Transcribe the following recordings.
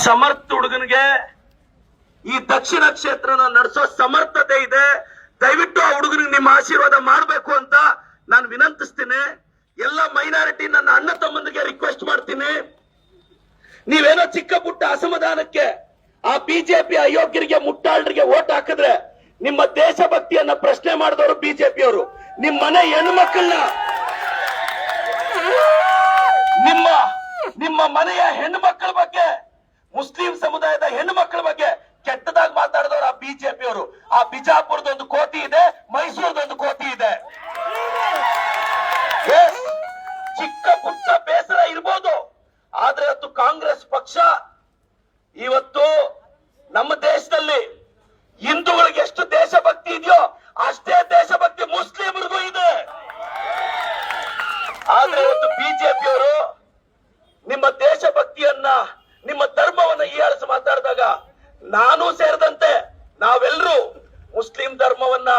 ಸಮರ್ಥ ಹುಡುಗನಿಗೆ ಈ ದಕ್ಷಿಣ ಕ್ಷೇತ್ರನ ನಡೆಸೋ ಸಮರ್ಥತೆ ಇದೆ. ದಯವಿಟ್ಟು ಆ ಹುಡುಗನಿಗೆ ನಿಮ್ಮ ಆಶೀರ್ವಾದ ಮಾಡಬೇಕು ಅಂತ ನಾನು ವಿನಂತಿಸ್ತೀನಿ. ಎಲ್ಲ ಮೈನಾರಿಟಿ ನನ್ನ ಅಣ್ಣ ತಮ್ಮಂದಿಗೆ ರಿಕ್ವೆಸ್ಟ್ ಮಾಡ್ತೀನಿ. ನೀವೇನೋ ಚಿಕ್ಕ ಪುಟ್ಟ ಅಸಮಾಧಾನಕ್ಕೆ ಆ ಬಿಜೆಪಿ ಅಯೋಗ್ಯರಿಗೆ ಮುಟ್ಟಾಳರಿಗೆ ಓಟ್ ಹಾಕಿದ್ರೆ ನಿಮ್ಮ ದೇಶಭಕ್ತಿಯನ್ನ ಪ್ರಶ್ನೆ ಮಾಡಿದವರು ಬಿಜೆಪಿಯವರು. ನಿಮ್ಮ ಮನೆ ಹೆಣ್ಮಕ್ಳನ್ನ ನಿಮ್ಮ ಮನೆಯ ಹೆಣ್ಣು ಮಕ್ಕಳ ಬಗ್ಗೆ, ಮುಸ್ಲಿಂ ಸಮುದಾಯದ ಹೆಣ್ಣು ಮಕ್ಕಳ ಬಗ್ಗೆ ಕೆಟ್ಟದಾಗಿ ಮಾತಾಡಿದವರು ಆ ಬಿಜೆಪಿಯವರು. ಆ ಬಿಜಾಪುರದೊಂದು ಕೋತಿ ಇದೆ, ಮೈಸೂರದೊಂದು ಕೋತಿ ಇದೆ. ಚಿಕ್ಕ ಪುಟ್ಟ ಬೇಸರ ಇರ್ಬೋದು, ಆದ್ರೆ ಇವತ್ತು ಕಾಂಗ್ರೆಸ್ ಪಕ್ಷ ಇವತ್ತು ನಮ್ಮ ದೇಶದಲ್ಲಿ ಹಿಂದೂಗಳಿಗೆ ಎಷ್ಟು ದೇಶಭಕ್ತಿ ಇದೆಯೋ ಅಷ್ಟೇ ದೇಶಭಕ್ತಿ ಮುಸ್ಲಿಮರಿಗೂ ಇದೆ. ಆದ್ರೆ ಇವತ್ತು ಬಿಜೆಪಿಯವರು ನಿಮ್ಮ ದೇಶಭಕ್ತಿಯನ್ನ, ನಿಮ್ಮ ಧರ್ಮವನ್ನ ಹೀಯಾಳಿಸಿ ಮಾತಾಡಿದಾಗ ನಾನು ಸೇರಿದಂತೆ ನಾವೆಲ್ಲರೂ ಮುಸ್ಲಿಂ ಧರ್ಮವನ್ನ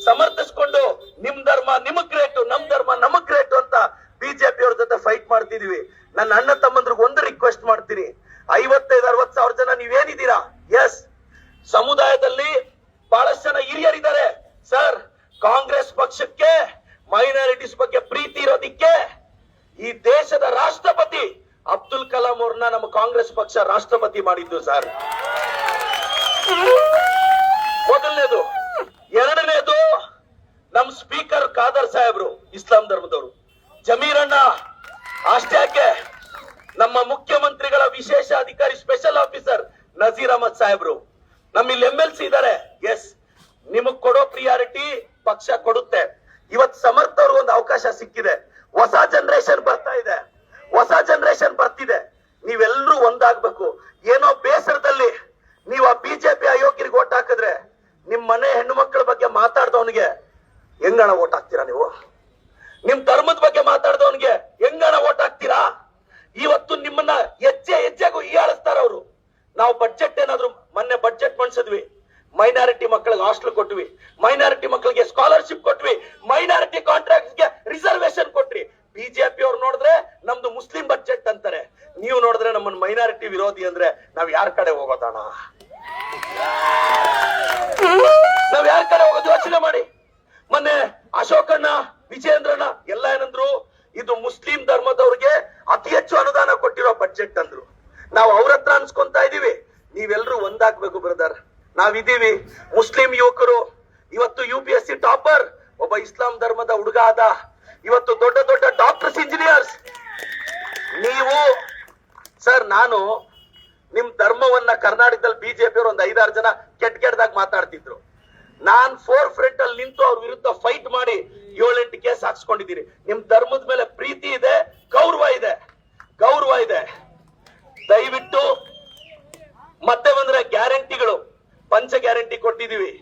ಸಮರ್ಥಿಸಿಕೊಂಡು ನಿಮ್ ಧರ್ಮ ನಿಮಗ್ ಗ್ರೇಟು, ನಮ್ ಧರ್ಮ ನಮಗ್ ಗ್ರೇಟು ಅಂತ ಬಿಜೆಪಿ ಅವ್ರ ಜೊತೆ ಫೈಟ್ ಮಾಡ್ತಿದೀವಿ. ನನ್ನ ಅಣ್ಣ ತಮ್ಮಂದ್ರಿಗೆ ಒಂದು ರಿಕ್ವೆಸ್ಟ್ ಮಾಡ್ತೀನಿ, 55-60 ಸಾವಿರ ಜನ ನೀವೇನಿದ್ದೀರಾ, ಎಸ್ ಸಮುದಾಯದಲ್ಲಿ ಬಹಳಷ್ಟು ಜನ ಹಿರಿಯರಿದ್ದಾರೆ ಸರ್. ಕಾಂಗ್ರೆಸ್ ಪಕ್ಷಕ್ಕೆ ಮೈನಾರಿಟೀಸ್ ಬಗ್ಗೆ ಪ್ರೀತಿ ಇರೋದಿಕ್ಕೆ ಈ ದೇಶದ ರಾಷ್ಟ್ರಪತಿ ಅಬ್ದುಲ್ ಕಲಾಂ ಅವ್ರನ್ನ ನಮ್ಮ ಕಾಂಗ್ರೆಸ್ ಪಕ್ಷ ರಾಷ್ಟ್ರಪತಿ ಮಾಡಿದ್ದು ಸರ್. ಮೊದಲನೇದು. ಎರಡನೇದು, ನಮ್ ಸ್ಪೀಕರ್ ಖಾದರ್ ಸಾಹೇಬ್ರು ಇಸ್ಲಾಂ ಧರ್ಮದವರು. ಜಮೀರಣ್ಣ ಅಷ್ಟೇ, ನಮ್ಮ ಮುಖ್ಯಮಂತ್ರಿಗಳ ವಿಶೇಷ ಅಧಿಕಾರಿ ಸ್ಪೆಷಲ್ ಆಫೀಸರ್ ನಜೀರ್ ಅಹಮದ್ ಸಾಹೇಬ್ರು. ನಮ್ಮಿಲ್ಲಿ MLC ಇದ್ದಾರೆ. ಎಸ್, ನಿಮಗ್ ಕೊಡೋ ಪ್ರಿಯಾರಿಟಿ ಪಕ್ಷ ಕೊಡುತ್ತೆ. ಇವತ್ ಸಮರ್ಥ ಅವ್ರಿಗೆ ಒಂದು ಅವಕಾಶ ಸಿಕ್ಕಿದೆ. ಹೊಸ ಜನರೇಷನ್ ಬರ್ತಾ ಇದೆ, ಹೊಸ ಜನರೇಷನ್ ಬರ್ತಿದೆ. ನೀವೆಲ್ಲರೂ ಒಂದಾಗ್ಬೇಕು. ಏನೋ ಬೇಸರದಲ್ಲಿ ನೀವು ಆ ಬಿಜೆಪಿ ಅಯೋಗ್ಯರಿಗೆ ಓಟ್ ಹಾಕಿದ್ರೆ ನಿಮ್ ಮನೆ ಹೆಣ್ಣು ಮಕ್ಕಳ ಬಗ್ಗೆ ಮಾತಾಡ್ದವನಿಗೆ ಹೆಂಗಣ ಓಟ್ ಹಾಕ್ತೀರಾ ನೀವು? ನಿಮ್ ಧರ್ಮದ ಬಗ್ಗೆ ಮಾತಾಡ್ದವನಿಗೆ ಹೆಂಗಣ ಓಟ್ ಹಾಕ್ತೀರಾ? ಇವತ್ತು ನಿಮ್ಮನ್ನ ಹೆಜ್ಜೆಗೂ ಹೀಯಾಳಿಸ್ತಾರ ಅವರು. ನಾವು ಬಡ್ಜೆಟ್ ಏನಾದ್ರು ಮೊನ್ನೆ ಬಡ್ಜೆಟ್ ಮಂಡಿಸಿದ್ವಿ, ಮೈನಾರಿಟಿ ಮಕ್ಕಳಿಗೆ ಹಾಸ್ಟೆಲ್ ಕೊಟ್ವಿ, ಮೈನಾರಿಟಿ ಮಕ್ಕಳಿಗೆ ಸ್ಕಾಲರ್ಶಿಪ್ ಕೊಟ್ವಿ, ಮೈನಾರಿಟಿ ಕಾಂಟ್ರಾಕ್ಟ್ ಗೆ ರಿಸರ್ವೇಶನ್ ಕೊಟ್ರಿ. ಬಿಜೆಪಿ ಅವ್ರು ನೋಡಿದ್ರೆ ನಮ್ದು ಮುಸ್ಲಿಂ ಬಡ್ಜೆಟ್ ಅಂತಾರೆ, ನೀವು ನೋಡಿದ್ರೆ ನಮ್ಮನ್ನ ಮೈನಾರಿಟಿ ವಿರೋಧಿ ಅಂದ್ರೆ ನಾವ್ ಯಾರ ಕಡೆ ಹೋಗೋದಣ? ನಾವ್ ಯಾರ ಕಡೆ ಹೋಗೋದು ಯೋಚನೆ ಮಾಡಿ. ಮೊನ್ನೆ ಅಶೋಕಣ್ಣ, ವಿಜೇಂದ್ರಣ್ಣ ಎಲ್ಲ ಏನಂದ್ರು, ಇದು ಮುಸ್ಲಿಂ ಧರ್ಮದವ್ರಿಗೆ ಅತಿ ಹೆಚ್ಚು ಅನುದಾನ ಕೊಟ್ಟಿರೋ ಬಡ್ಜೆಟ್ ಅಂದ್ರು. ನಾವು ಅವ್ರ ಹತ್ರ ಅನ್ಸ್ಕೊಂತ ಇದೀವಿ. ನೀವೆಲ್ಲರೂ ಒಂದಾಗ್ಬೇಕು ಬ್ರದರ್. ನಾವಿದೀವಿ. ಮುಸ್ಲಿಂ ಯುವಕರು ಇವತ್ತು UPSC ಟಾಪರ್ ಒಬ್ಬ ಇಸ್ಲಾಂ ಧರ್ಮದ ಹುಡುಗ ಆದ. ಇವತ್ತು ದೊಡ್ಡ ದೊಡ್ಡ ಡಾಕ್ಟರ್ಸ್, ಇಂಜಿನಿಯರ್ಸ್. ನೀವು ಸರ್, ನಾನು ನಿಮ್ ಧರ್ಮವನ್ನ ಕರ್ನಾಟಕದಲ್ಲಿ ಬಿಜೆಪಿ ಅವರು ಒಂದು 5-6 ಜನ ಕೆಟ್ಟದಾಗ ಮಾತಾಡ್ತಿದ್ರು. ನಾನ್ ಫೋರ್ ಫ್ರಂಟ್ ಅಲ್ಲಿ ನಿಂತು ಅವ್ರ ವಿರುದ್ಧ ಫೈಟ್ ಮಾಡಿ 7-8 ಕೇಸ್ ಹಾಕ್ಸ್ಕೊಂಡಿದ್ದೀರಿ. ನಿಮ್ ಧರ್ಮದ ಮೇಲೆ ಪ್ರೀತಿ ಇದೆ, ಗೌರವ ಇದೆ, ಗೌರವ ಇದೆ. ದಯವಿಟ್ಟು ಮತ್ತೆ ಬಂದ್ರೆ ಗ್ಯಾರಂಟಿಗಳು, पंच गारंटी ಕೊಟ್ಟಿದೀವಿ.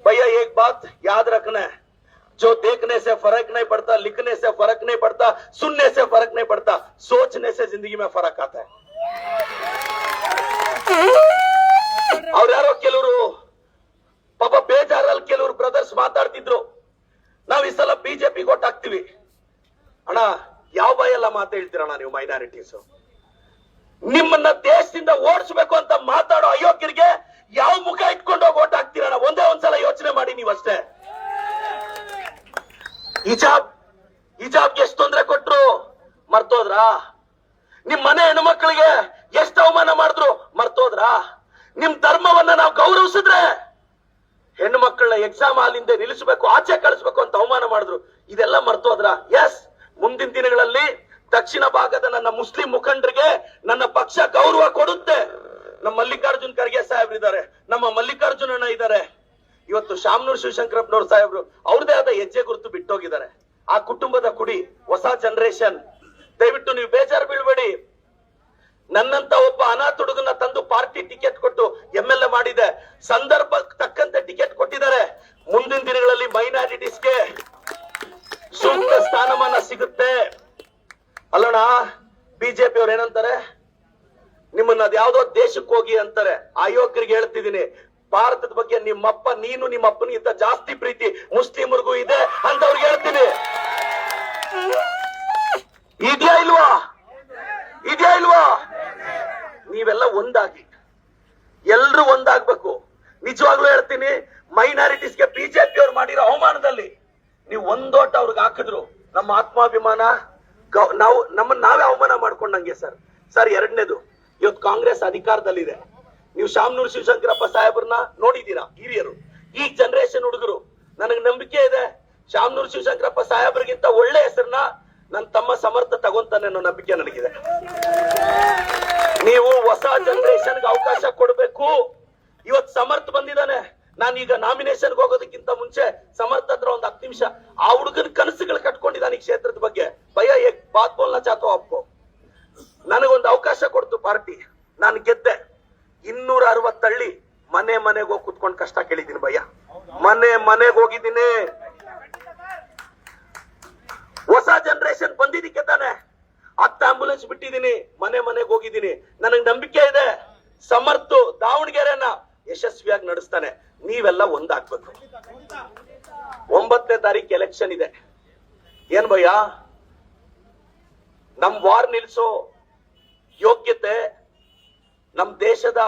भैया एक बात याद रखना है, जो देखने से फर्क नहीं पड़ता, लिखने से फर्क नहीं पड़ता, सुनने से फर्क नहीं पड़ता, सोचने से जिंदगी में फर्क आता है. और यारो ಕೆಲವರು ಪಾಪ ಬೇಜಾರಲ್ಲಿ ಕೆಲವರು ಬ್ರದರ್ಸ್ ಮಾತಾಡ್ತಿದ್ರು, ನಾವ್ ಈ ಸಲ ಬಿಜೆಪಿ ಓಟ್ ಹಾಕ್ತಿವಿ. ಅಣ್ಣ, ಯಾವ ಭಯಲ್ಲ ಮಾತು ಹೇಳ್ತೀರಣ್ಣ ನೀವು ಮೈನಾರಿಟೀಸ್. ನಿಮ್ಮನ್ನ ದೇಶದಿಂದ ಓಡಿಸಬೇಕು ಅಂತ ಮಾತಾಡೋ ಅಯೋಗ್ಯರಿಗೆ ಯಾವ ಮುಖ ಇಟ್ಕೊಂಡು ಹೋಗಿ ಓಟ್ ಹಾಕ್ತೀರಣ್ಣ? ಒಂದೇ ಒಂದ್ಸಲ ಯೋಚನೆ ಮಾಡಿ ನೀವಷ್ಟೇ. ಹಿಜಾಬ್ಗೆ ಎಷ್ಟು ತೊಂದರೆ ಕೊಟ್ರು ಮರ್ತೋದ್ರಾ? ನಿಮ್ ಮನೆ ಹೆಣ್ಮಕ್ಳಿಗೆ ಎಷ್ಟು ಅವಮಾನ ಮಾಡಿದ್ರು ಮರ್ತೋದ್ರಾ? ನಿಮ್ ಧರ್ಮವನ್ನ ನಾವು ಗೌರವಿಸಿದ್ರೆ ಹೆಣ್ಣು ಮಕ್ಕಳನ್ನ ಎಕ್ಸಾಮ್ ಹಾಲಿಂದ ನಿಲ್ಲಿಸಬೇಕು, ಆಚೆ ಕಳಿಸ್ಬೇಕು ಅಂತ ಅವಮಾನ ಮಾಡಿದ್ರು. ಇದೆಲ್ಲ ಮರ್ತೋದ್ರಾ? ಎಸ್, ಮುಂದಿನ ದಿನಗಳಲ್ಲಿ ದಕ್ಷಿಣ ಭಾಗದ ನನ್ನ ಮುಸ್ಲಿಂ ಮುಖಂಡರಿಗೆ ನನ್ನ ಪಕ್ಷ ಗೌರವ ಕೊಡುತ್ತೆ. ನಮ್ಮ ಮಲ್ಲಿಕಾರ್ಜುನ್ ಖರ್ಗೆ ಸಾಹೇಬ್ರು ಇದ್ದಾರೆ, ನಮ್ಮ ಮಲ್ಲಿಕಾರ್ಜುನಣ್ಣ ಇದ್ದಾರೆ, ಇವತ್ತು ಶಾಮನೂರ್ ಶಿವಶಂಕರಪ್ಪನವ್ರ ಸಾಹೇಬ್ರು ಅವ್ರದೇ ಆದ ಹೆಜ್ಜೆ ಗುರುತು ಬಿಟ್ಟೋಗಿದ್ದಾರೆ. ಆ ಕುಟುಂಬದ ಕುಡಿ ಹೊಸ ಜನರೇಷನ್. ದಯವಿಟ್ಟು ನೀವು ಬೇಜಾರು ಬೀಳ್ಬೇಡಿ. ನನ್ನಂತ ಒಬ್ಬ ಅನಾಥ ಹುಡುಗನ ತಂದು ಪಾರ್ಟಿ ಟಿಕೆಟ್ ಕೊಟ್ಟು MLA ಮಾಡಿದೆ. ಸಂದರ್ಭ ತಕ್ಕಂತೆ ಟಿಕೆಟ್ ಕೊಟ್ಟಿದ್ದಾರೆ. ಮುಂದಿನ ದಿನಗಳಲ್ಲಿ ಮೈನಾರಿಟೀಸ್ಗೆ ಸೂಕ್ತ ಸ್ಥಾನಮಾನ ಸಿಗುತ್ತೆ. ಅಲ್ಲೋಣ, ಬಿಜೆಪಿ ಅವ್ರು ಏನಂತಾರೆ, ನಿಮ್ಮನ್ನ ಅದ್ಯಾವುದೋ ದೇಶಕ್ಕೆ ಹೋಗಿ ಅಂತಾರೆ. ಅಯೋಗ್ಯರಿಗೆ ಹೇಳ್ತಿದ್ದೀನಿ, ಭಾರತದ ಬಗ್ಗೆ ನಿಮ್ಮಪ್ಪ, ನೀನು ನಿಮ್ಮ ಅಪ್ಪನಿಗಿಂತ ಜಾಸ್ತಿ ಪ್ರೀತಿ ಮುಸ್ಲಿಮರಿಗೂ ಇದೆ ಅಂತ ಅವ್ರಿಗೆ ಹೇಳ್ತೀನಿ. ಇದೆಯಾ ಇಲ್ವಾ? ನೀವೆಲ್ಲ ಒಂದಾಗಿ, ಎಲ್ರು ಒಂದಾಗ್ಬೇಕು. ನಿಜವಾಗ್ಲೂ ಹೇಳ್ತೀನಿ, ಮೈನಾರಿಟೀಸ್ಗೆ ಬಿಜೆಪಿ ಅವ್ರು ಮಾಡಿರೋ ಅವಮಾನದಲ್ಲಿ ನೀವು ಒಂದೋಟ ಅವ್ರಿಗೆ ಹಾಕಿದ್ರು ನಮ್ಮ ಆತ್ಮಾಭಿಮಾನ, ನಾವೇ ಅವಮಾನ ಮಾಡ್ಕೊಂಡಂಗೆ ಸರ್. ಸರ್, ಎರಡನೇದು, ಇವತ್ತು ಕಾಂಗ್ರೆಸ್ ಅಧಿಕಾರದಲ್ಲಿದೆ. ನೀವು ಶಾಮನೂರು ಶಿವಶಂಕರಪ್ಪ ಸಾಹೇಬ್ರನ್ನ ನೋಡಿದೀರಾ, ಹಿರಿಯರು. ಈ ಜನರೇಷನ್ ಹುಡುಗರು, ನನಗೆ ನಂಬಿಕೆ ಇದೆ ಶಾಮನೂರು ಶಿವಶಂಕರಪ್ಪ ಸಾಹೇಬ್ರಿಗಿಂತ ಒಳ್ಳೆ ಹೆಸರನ್ನ ನನ್ನ ತಮ್ಮ ಸಮರ್ಥ ತಗೊಂತಾನೆ ಅನ್ನೋ ನಂಬಿಕೆ ನನಗಿದೆ. ನೀವು ಹೊಸ ಜನರೇಷನ್ಗೆ ಅವಕಾಶ ಕೊಡಬೇಕು. ಇವತ್ತು ಸಮರ್ಥ ಬಂದಿದ್ದಾನೆ. ನಾನೀಗ ನಾಮಿನೇಷನ್ಗೆ ಹೋಗೋದಕ್ಕಿಂತ ಮುಂಚೆ ಸಮರ್ಥ ಹತ್ರ ಒಂದು 10 ನಿಮಿಷ ಆ ಹುಡುಗನ ಕನಸುಗಳು ಕಟ್ಕೊಂಡಿದ್ದಾನೆ ಈ ಕ್ಷೇತ್ರದ ಬಗ್ಗೆ. ಭಯ ಏಕ್ ಬಾತ್ ಬೋಲ್ನಾ ಚಾತೋ ಅಪ್ಪೋ. ನನಗೊಂದು ಅವಕಾಶ ಕೊಡ್ತು ಪಾರ್ಟಿ, ನಾನು ಗೆದ್ದೆ. 260 ಹಳ್ಳಿ ಮನೆಗೆ ಹೋಗಿ ಕುತ್ಕೊಂಡು ಕಷ್ಟ ಕೇಳಿದ್ದೀನಿ ಭಯ್ಯ. ಮನೆಗೆ ಹೋಗಿದ್ದೀನಿ. ಹೊಸ ಜನರೇಷನ್ ಬಂದಿದ್ದಕ್ಕೆ ತಾನೆ 10 ಆಂಬುಲೆನ್ಸ್ ಬಿಟ್ಟಿದ್ದೀನಿ, ಮನೆಗೆ ಹೋಗಿದ್ದೀನಿ. ನನಗೆ ನಂಬಿಕೆ ಇದೆ ಸಮರ್ಥು ದಾವಣಗೆರೆನ ಯಶಸ್ವಿಯಾಗಿ ನಡೆಸ್ತಾನೆ. ನೀವೆಲ್ಲ ಒಂದಾಗ್ಬೇಕು. 9ನೇ ತಾರೀಕು ಎಲೆಕ್ಷನ್ ಇದೆ. ಏನ್ ಭಯ್ಯ, ನಮ್ ವಾರ್ ನಿಲ್ಸೋ ಯೋಗ್ಯತೆ ನಮ್ ದೇಶದ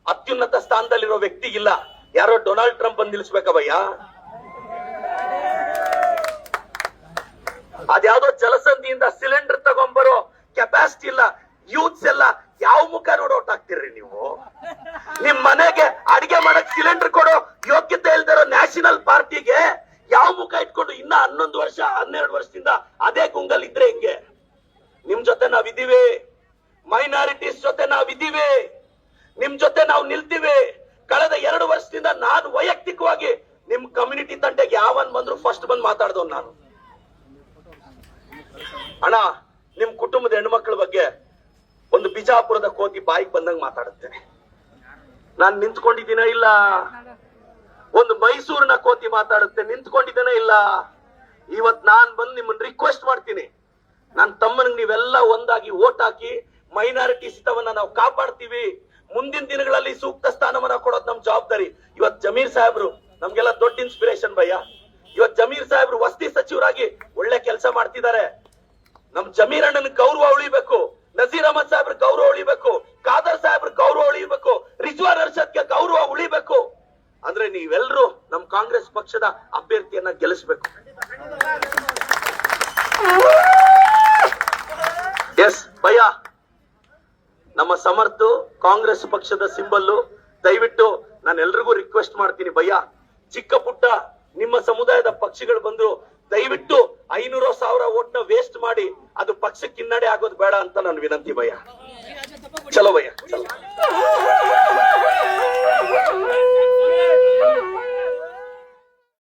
ಅತ್ಯುನ್ನತ ಸ್ಥಾನದಲ್ಲಿರೋ ವ್ಯಕ್ತಿಗಿಲ್ಲ. ಯಾರೋ ಡೊನಾಲ್ಡ್ ಟ್ರಂಪ್ ಬಂದು ನಿಲ್ಸ್ಬೇಕ ಭಯ್ಯ? ಅದ್ಯಾವುದೋ ಜಲಸಂಧಿಯಿಂದ ಸಿಲಿಂಡರ್ ತಗೊಂಬರೋ ಕೆಪಾಸಿಟಿ ಇಲ್ಲ. ಯೂತ್ಸ್ ಎಲ್ಲ ಯಾವ ಮುಖ ನೋಡೋಟ್ ಹಾಕ್ತಿರ್ರಿ ನೀವು? ನಿಮ್ ಮನೆಗೆ ಅಡಿಗೆ ಮಾಡಕ್ ಸಿಲಿಂಡರ್ ಕೊಡೋ ಯೋಗ್ಯತೆ ಇಲ್ದಿರೋ ನ್ಯಾಷನಲ್ ಪಾರ್ಟಿಗೆ ಯಾವ ಮುಖ ಇಟ್ಕೊಂಡು ಇನ್ನ 11 ವರ್ಷ 12 ವರ್ಷದಿಂದ ಅದೇ ಗುಂಗಲ್ ಇದ್ರೆ ಹೆಂಗೆ? ನಿಮ್ ಜೊತೆ ನಾವಿದ್ದೀವಿ, ಮೈನಾರಿಟೀಸ್ ಜೊತೆ ನಾವಿದ್ದೀವಿ, ನಿಮ್ ಜೊತೆ ನಾವು ನಿಲ್ತೀವಿ. ಕಳೆದ 2 ವರ್ಷದಿಂದ ನಾನು ವೈಯಕ್ತಿಕವಾಗಿ ನಿಮ್ ಕಮ್ಯುನಿಟಿ ತಂಟೆಗೆ ಯಾವನ್ ಬಂದ್ರು ಫಸ್ಟ್ ಬಂದು ಮಾತಾಡ್ದವ್ ನಾನು. ಅಣ್ಣ, ನಿಮ್ ಕುಟುಂಬದ ಹೆಣ್ಮಕ್ಳ ಬಗ್ಗೆ ಒಂದು ಬಿಜಾಪುರದ ಕೋತಿ ಬಾಯಿಗೆ ಬಂದಂಗ್ ಮಾತಾಡುತ್ತೇನೆ. ನಾನ್ ನಿಂತ್ಕೊಂಡಿದ್ದೀನ ಇಲ್ಲ? ಒಂದು ಮೈಸೂರಿನ ಕೋತಿ ಮಾತಾಡುತ್ತೆ, ನಿಂತ್ಕೊಂಡಿದ್ದೇನೆ ಇಲ್ಲ? ಇವತ್ ನಾನ್ ಬಂದು ನಿಮ್ಮನ್ನ ರಿಕ್ವೆಸ್ಟ್ ಮಾಡ್ತೀನಿ, ನನ್ನ ತಮ್ಮನಿಗೆ ನೀವೆಲ್ಲ ಒಂದಾಗಿ ಓಟ್ ಹಾಕಿ ಮೈನಾರಿಟಿ ಹಿತವನ್ನ ನಾವು ಕಾಪಾಡ್ತೀವಿ. ಮುಂದಿನ ದಿನಗಳಲ್ಲಿ ಸೂಕ್ತ ಸ್ಥಾನವನ್ನ ಕೊಡೋದು ನಮ್ ಜವಾಬ್ದಾರಿ. ಇವತ್ ಜಮೀರ್ ಸಾಹೇಬ್ರು ನಮ್ಗೆಲ್ಲ ದೊಡ್ಡ ಇನ್ಸ್ಪಿರೇಷನ್ ಭಯ್ಯ. ಇವತ್ ಜಮೀರ್ ಸಾಹೇಬ್ರು ವಸತಿ ಸಚಿವರಾಗಿ ಒಳ್ಳೆ ಕೆಲಸ ಮಾಡ್ತಿದ್ದಾರೆ. ನಮ್ ಜಮೀರ್ ಅಣ್ಣನ ಗೌರವ ಉಳಿಬೇಕು, ನಜೀರ್ ಅಹಮದ್ ಸಾಹೇಬ್ರ ಗೌರವ ಉಳಿಬೇಕು, ಖಾದರ್ ಸಾಹೇಬ್ರ ಗೌರವ ಉಳಿಬೇಕು, ರಿಜ್ವಾನ್ ಅರ್ಷದ್ಗೆ ಗೌರವ ಉಳಿಬೇಕು. ಅಂದ್ರೆ ನೀವೆಲ್ಲರೂ ನಮ್ ಕಾಂಗ್ರೆಸ್ ಪಕ್ಷದ ಅಭ್ಯರ್ಥಿಯನ್ನ ಗೆಲ್ಲಿಸಬೇಕು. ಎಸ್ ಭಯ್ಯ, ನಮ್ಮ ಸಮರ್ಥು ಕಾಂಗ್ರೆಸ್ ಪಕ್ಷದ ಸಿಂಬಲ್ಲು. ದಯವಿಟ್ಟು ನಾನು ಎಲ್ರಿಗೂ ರಿಕ್ವೆಸ್ಟ್ ಮಾಡ್ತೀನಿ ಭಯ್ಯ, ಚಿಕ್ಕ ಪುಟ್ಟ ನಿಮ್ಮ ಸಮುದಾಯದ ಪಕ್ಷಿಗಳು ಬಂದ್ರು ದಯವಿಟ್ಟು 500,000 ಓಟ್ನ ವೇಸ್ಟ್ ಮಾಡಿ ಅದು ಪಕ್ಷಕ್ಕೆ ಹಿನ್ನಡೆ ಆಗೋದು ಬೇಡ ಅಂತ ನಾನು ವಿನಂತಿ ಭಯ್ಯ. ಚಲೋ ಭಯ್ಯ, ಚಲೋ.